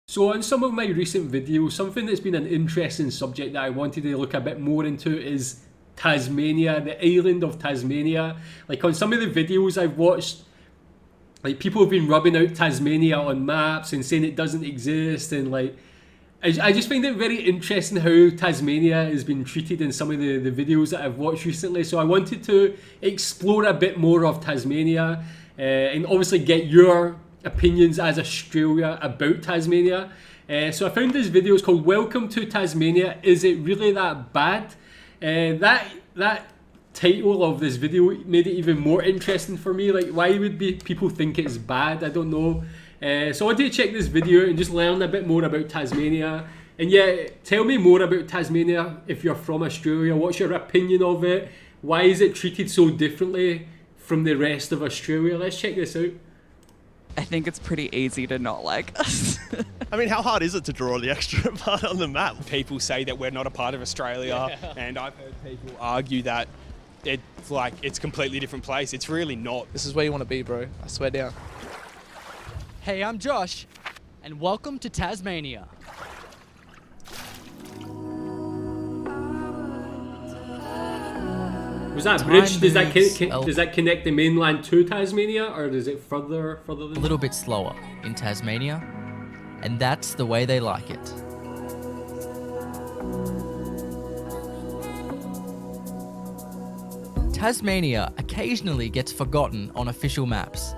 So on some of my recent videos, something that's been an interesting subject that I wanted to look a bit more into is Tasmania, the island of Tasmania. Like on some of the videos I've watched, like people have been rubbing out Tasmania on maps and saying it doesn't exist, and like I just find it very interesting how Tasmania has been treated in some of the videos that I've watched recently. So I wanted to explore a bit more of Tasmania and obviously get your opinions as Australia about Tasmania. So I found this video. It's called "Welcome to Tasmania. Is it really that bad?" That title of this video made it even more interesting for me. Like, why would people think it's bad? I don't know. So I wanted to check this video and just learn a bit more about Tasmania. And yeah, tell me more about Tasmania if you're from Australia. What's your opinion of it? Why is it treated so differently from the rest of Australia? Let's check this out. I think it's pretty easy to not like us. I mean, how hard is it to draw the extra part on the map? People say that we're not a part of Australia, and I've heard people argue that it's a completely different place. It's really not. This is where you want to be, bro. I swear down. Hey, I'm Josh, and welcome to Tasmania. Was that bridge? Does that connect the mainland to Tasmania, or does it further than A little bit slower in Tasmania, and that's the way they like it. Tasmania occasionally gets forgotten on official maps,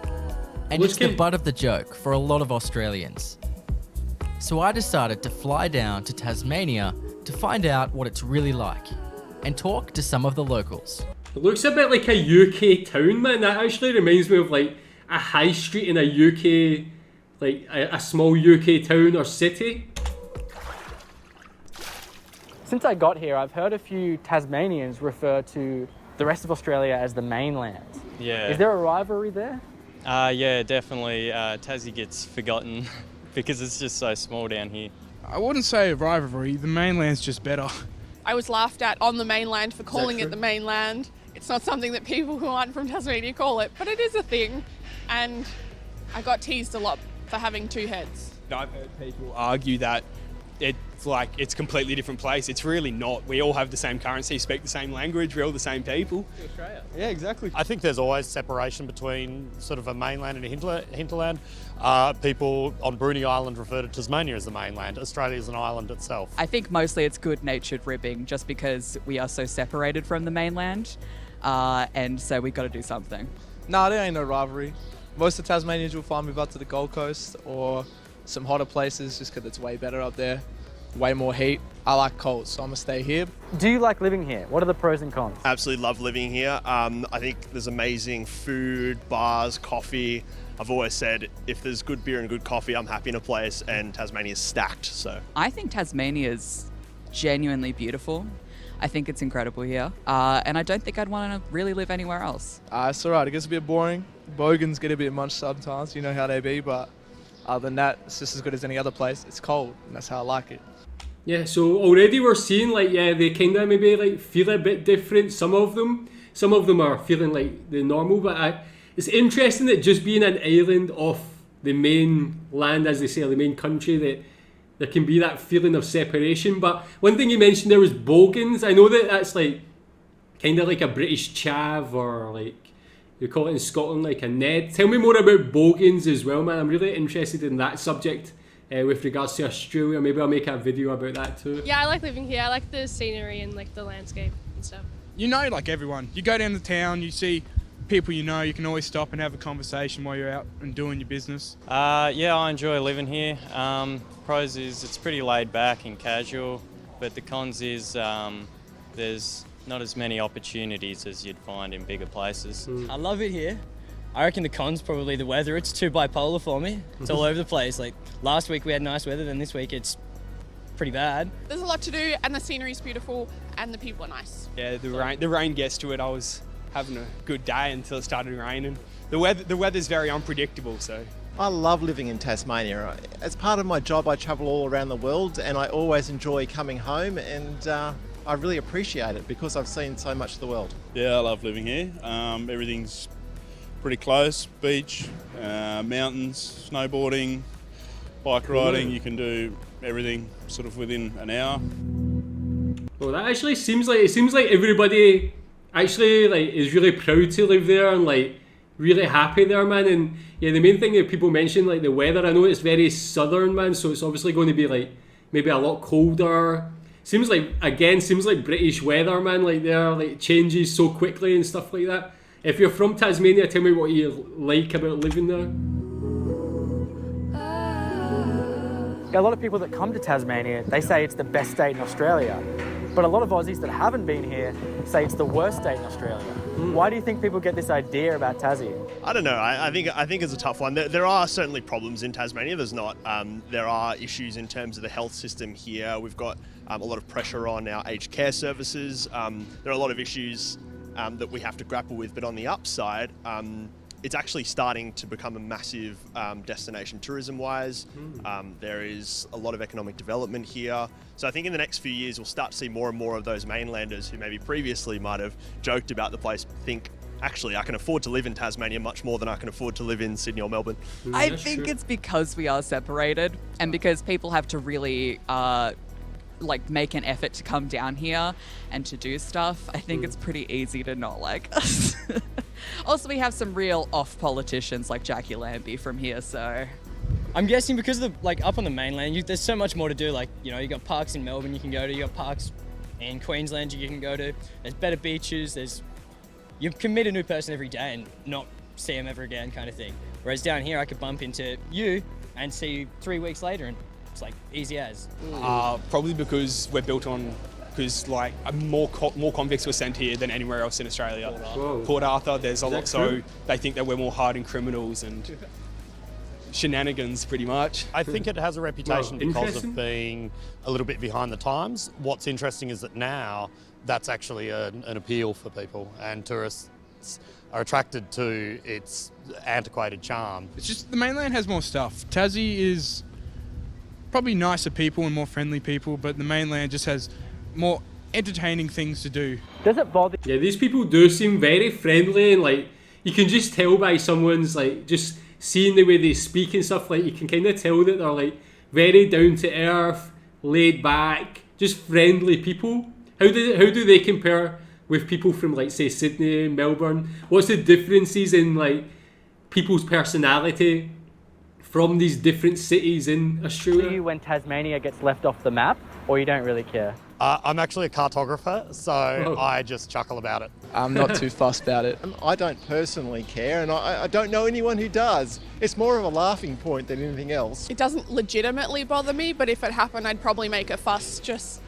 and it's the butt of the joke for a lot of Australians. So I decided to fly down to Tasmania to find out what it's really like, and talk to some of the locals. It looks a bit like a UK town, man. That actually reminds me of like a high street in a UK, like a small UK town or city. Since I got here, I've heard a few Tasmanians refer to the rest of Australia as the mainland. Yeah. Is there a rivalry there? Yeah, definitely. Tassie gets forgotten because it's just so small down here. I wouldn't say a rivalry. The mainland's just better. I was laughed at on the mainland for calling it the mainland. It's not something that people who aren't from Tasmania call it, but it is a thing. And I got teased a lot for having two heads. I've heard people argue that it's a completely different place. It's really not. We all have the same currency, speak the same language, we're all the same people. Australia. Yeah, exactly. I think there's always separation between sort of a mainland and a hinterland. People on Bruny Island refer to Tasmania as the mainland. Australia is an island itself. I think mostly it's good-natured ribbing just because we are so separated from the mainland, and so we got to do something. Nah, there ain't no rivalry. Most of Tasmanians will find move up to the Gold Coast or some hotter places just because it's way better up there. Way more heat. I like cold, so I'm gonna stay here. Do you like living here? What are the pros and cons? Absolutely love living here. I think there's amazing food, bars, coffee. I've always said if there's good beer and good coffee, I'm happy in a place, and Tasmania's stacked. So I think Tasmania is genuinely beautiful. I think it's incredible here, and I don't think I'd want to really live anywhere else. It's alright, it gets a bit boring. Bogans get a bit much sometimes, you know how they be, but other than that, it's just as good as any other place. It's cold, and that's how I like it. Yeah, so already we're seeing like, yeah, they kind of maybe like feel a bit different. Some of them are feeling like the normal, but it's interesting that just being an island off the main land, as they say, the main country, that there can be that feeling of separation. But one thing you mentioned there was bogans. I know that's like kind of like a British chav, or like you call it in Scotland like a Ned. Tell me more about bogans as well, man. I'm really interested in that subject. With regards to Australia, maybe I'll make a video about that too. Yeah, I like living here. I like the scenery and like the landscape and stuff. You know, like everyone. You go down to town, you see people you know, you can always stop and have a conversation while you're out and doing your business. Yeah, I enjoy living here. Pros is it's pretty laid back and casual, but the cons is there's not as many opportunities as you'd find in bigger places. I love it here. I reckon the con's probably the weather. It's too bipolar for me. It's all over the place. Like last week we had nice weather, then this week it's pretty bad. There's a lot to do, and the scenery's beautiful, and the people are nice. Yeah, the rain gets to it. I was having a good day until it started raining. The weather's very unpredictable, so. I love living in Tasmania. As part of my job, I travel all around the world, and I always enjoy coming home, and I really appreciate it because I've seen so much of the world. Yeah, I love living here. Everything's pretty close, beach, mountains, snowboarding, bike riding. You can do everything sort of within an hour. Well, that actually seems like everybody actually like is really proud to live there and like really happy there, man. And yeah, the main thing that people mention, like the weather, I know it's very southern, man, so it's obviously going to be like maybe a lot colder. Seems like British weather, man, like there like changes so quickly and stuff like that. If you're from Tasmania, tell me what you like about living there. A lot of people that come to Tasmania, they say it's the best state in Australia. But a lot of Aussies that haven't been here say it's the worst state in Australia. Why do you think people get this idea about Tassie? I don't know. I think it's a tough one. There are certainly problems in Tasmania. There's not. There are issues in terms of the health system here. We've got a lot of pressure on our aged care services. There are a lot of issues that we have to grapple with. But on the upside, it's actually starting to become a massive destination tourism-wise. There is a lot of economic development here. So I think in the next few years, we'll start to see more and more of those mainlanders who maybe previously might have joked about the place think, actually, I can afford to live in Tasmania much more than I can afford to live in Sydney or Melbourne. I think it's because we are separated and because people have to really like make an effort to come down here and to do stuff. I think it's pretty easy to not like us. Also, we have some real off politicians like Jackie Lambie from here, so I'm guessing because of the, like up on the mainland, there's so much more to do. Like, you know, you got parks in Melbourne you can go to, you got parks in Queensland you can go to. There's better beaches. You can meet a new person every day and not see them ever again, kind of thing. Whereas down here, I could bump into you and see you 3 weeks later, and it's like easy as. Probably because we're built on. Because like more convicts were sent here than anywhere else in Australia. Port Arthur, there's a lot, so they think that we're more hardened criminals and shenanigans, pretty much. I think it has a reputation because of being a little bit behind the times. What's interesting is that now that's actually an appeal for people, and tourists are attracted to its antiquated charm. It's just the mainland has more stuff. Tassie is probably nicer people and more friendly people, but the mainland just has more entertaining things to do. Does it bother? Yeah, these people do seem very friendly, and like you can just tell by someone's like just seeing the way they speak and stuff. Like you can kind of tell that they're like very down to earth, laid back, just friendly people. How do they compare with people from like say Sydney, Melbourne? What's the differences in like people's personality from these different cities in Australia? Do you when Tasmania gets left off the map, or you don't really care? I'm actually a cartographer, so I just chuckle about it. I'm not too fussed about it. I don't personally care, and I don't know anyone who does. It's more of a laughing point than anything else. It doesn't legitimately bother me, but if it happened, I'd probably make a fuss just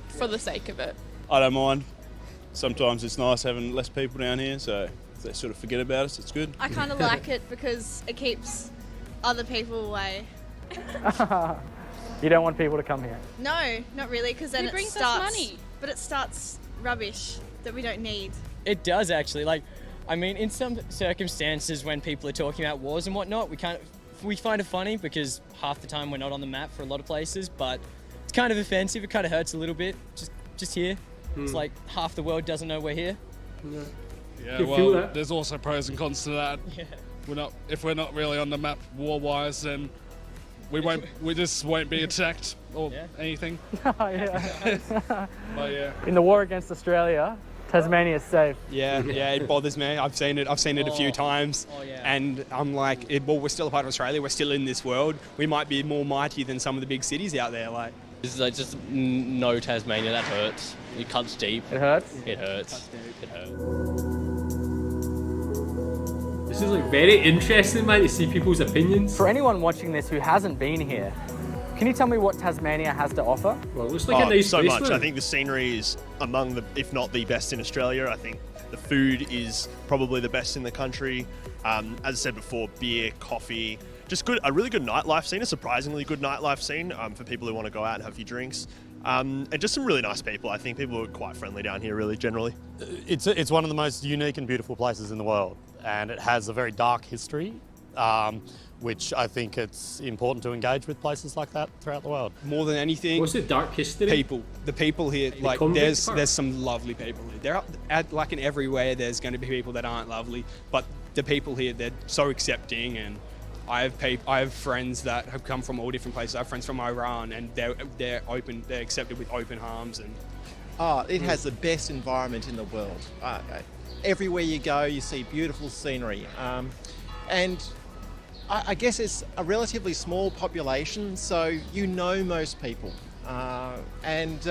for the sake of it. I don't mind. Sometimes it's nice having less people down here, so if they sort of forget about us, it's good. I kind of like it because it keeps other people away. You don't want people to come here? No, not really, because then It it brings us starts. money. But it starts rubbish that we don't need. It does actually. Like, I mean, in some circumstances when people are talking about wars and whatnot, we find it funny because half the time we're not on the map for a lot of places, but it's kind of offensive. It kind of hurts a little bit. Just here. It's like half the world doesn't know we're here. Yeah, well, there's also pros and cons to that. Yeah. If we're not really on the map war-wise, then we just won't be attacked or anything. Yeah. But yeah. In the war against Australia, Tasmania is safe. Yeah, it bothers me. I've seen it a few times, and I'm like, well, we're still a part of Australia. We're still in this world. We might be more mighty than some of the big cities out there. Like, this is like just no Tasmania. That hurts. It cuts deep. It hurts. It hurts. It hurts. This is like very interesting, man, to see people's opinions. For anyone watching this who hasn't been here, can you tell me what Tasmania has to offer? Well, it looks like a nice so place, much. man. I think the scenery is among the, if not the best in Australia. I think the food is probably the best in the country. As I said before, beer, coffee, just a really good nightlife scene, a surprisingly good nightlife scene for people who want to go out and have a few drinks. And just some really nice people. I think people are quite friendly down here, really, generally. It's one of the most unique and beautiful places in the world, and it has a very dark history, which I think it's important to engage with places like that throughout the world. more than anything, What's the dark history? the people here, like convict there's part? there's some lovely people here. Like in everywhere, there's going to be people that aren't lovely, but the people here, they're so accepting and I have friends that have come from all different places. I have friends from Iran, and they're accepted with open arms. And it has the best environment in the world. Everywhere you go, you see beautiful scenery, and I guess it's a relatively small population, so you know most people, and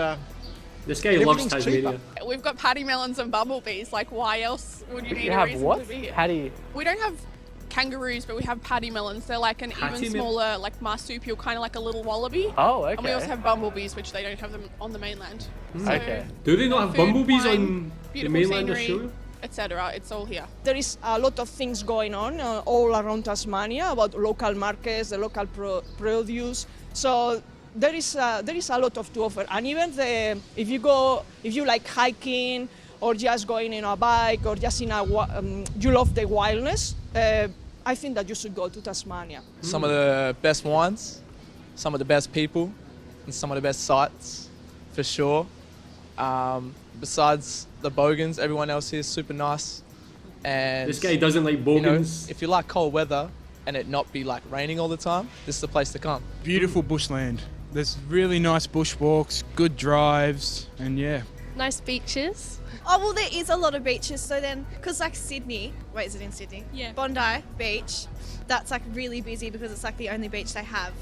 this guy loves Tasmania. Cheaper. We've got paddy melons and bumblebees. Like, why else would you need a have reason what? to be here? Paddy. We don't have kangaroos, but we have paddy melons. They're like an even smaller, like marsupial, kind of like a little wallaby. Oh, okay. And we also have bumblebees, which they don't have them on the mainland. So Okay. Do they not have food, bumblebees wine, on the beautiful mainland scenery, Australia? etc. It's all here. There is a lot of things going on all around Tasmania about local markets, the local produce. So there is a lot of to offer. And even if you like hiking or just going in a bike or just you love the wildness, I think that you should go to Tasmania. Some of the best wines, some of the best people, and some of the best sights, for sure. Besides the bogans, everyone else here is super nice. And This guy doesn't like bogans. If you like cold weather and it not be like raining all the time, this is the place to come. Beautiful bushland. There's really nice bushwalks, good drives, and yeah. Nice beaches. Oh, well, there is a lot of beaches. So then, because like Sydney, wait, is it in Sydney? Yeah. Bondi Beach, that's like really busy because it's like the only beach they have.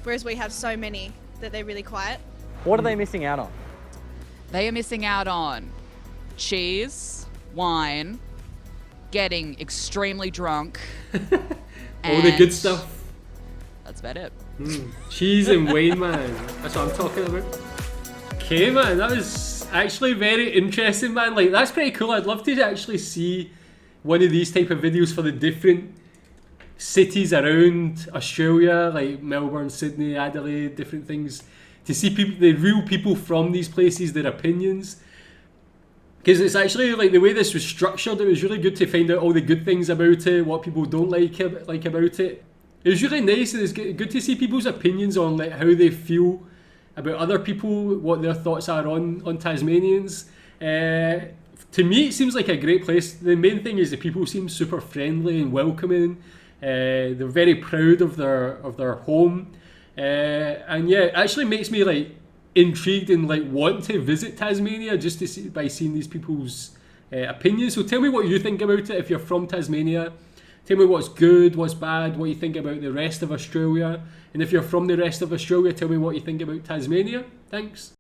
Whereas we have so many that they're really quiet. What are they missing out on? They are missing out on cheese, wine, getting extremely drunk. All the good stuff. That's about it. Cheese and wine, man. That's what I'm talking about. Okay, man, that was actually very interesting, man. Like, that's pretty cool. I'd love to actually see one of these type of videos for the different cities around Australia, like Melbourne, Sydney, Adelaide, different things, to see people, the real people from these places, their opinions. Because it's actually, like, the way this was structured, it was really good to find out all the good things about it, what people don't like about it. It was really nice, and it's good to see people's opinions on, like, how they feel about other people, what their thoughts are on Tasmanians. To me, it seems like a great place. The main thing is the people seem super friendly and welcoming. They're very proud of their home, and yeah, it actually makes me like intrigued and like want to visit Tasmania just to see by seeing these people's opinions. So tell me what you think about it if you're from Tasmania. Tell me what's good, what's bad, what you think about the rest of Australia. And if you're from the rest of Australia, tell me what you think about Tasmania. Thanks.